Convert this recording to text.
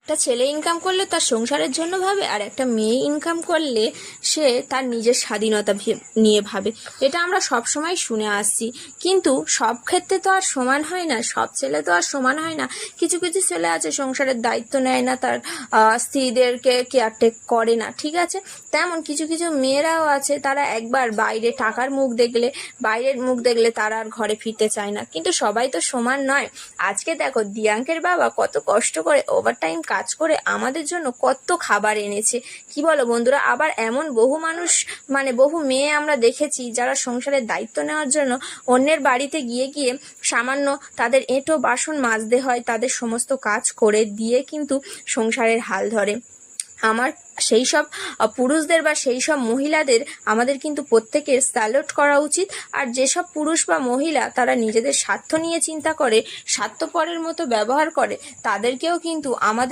একটা ছেলে ইনকাম করলে তার সংসারের জন্য ভাবে, আর একটা মেয়ে ইনকাম করলে সে তার নিজের স্বাধীনতা নিয়ে ভাবে। এটা আমরা সব সময় শুনে আসছি, কিন্তু সব ক্ষেত্রে তো আর সমান হয় না, সব ছেলে তো আর সমান হয় না। কিছু কিছু ছেলে আছে সংসারের দায়িত্ব নেয় না, তার স্ত্রীদেরকে কেয়ারটেক করে না, ঠিক আছে। তেমন কিছু কিছু মেয়েরাও আছে, তারা একবার বাইরে টাকার মুখ দেখলে, বাইরের মুখ দেখলে তারা আর ঘরে ফিরতে চায় না। কিন্তু সবাই তো সমান নয়। আজকে দেখো দিয়াঙ্কের বাবা কত কষ্ট করে ওভারটাইম কাজ করে আমাদের জন্য কত খাবার এনেছে, কি বলো বন্ধুরা। আবার এমন বহু মানুষ, মানে বহু মেয়ে আমরা দেখেছি যারা সংসারের দায়িত্ব নেওয়ার জন্য অন্যের বাড়িতে গিয়ে গিয়ে সামান্য তাদের এঁটো বাসন মাজতে হয়, তাদের সমস্ত কাজ করে দিয়ে কিন্তু সংসারের হাল ধরে। আমার সেই সব পুরুষদের বা সেই সব মহিলাদের আমাদের কিন্তু প্রত্যেকের স্যালুট করা উচিত। আর যেসব পুরুষ বা মহিলা তারা নিজেদের স্বার্থ নিয়ে চিন্তা করে, স্বার্থপরের মতো ব্যবহার করে, তাদেরকেও কিন্তু আমাদের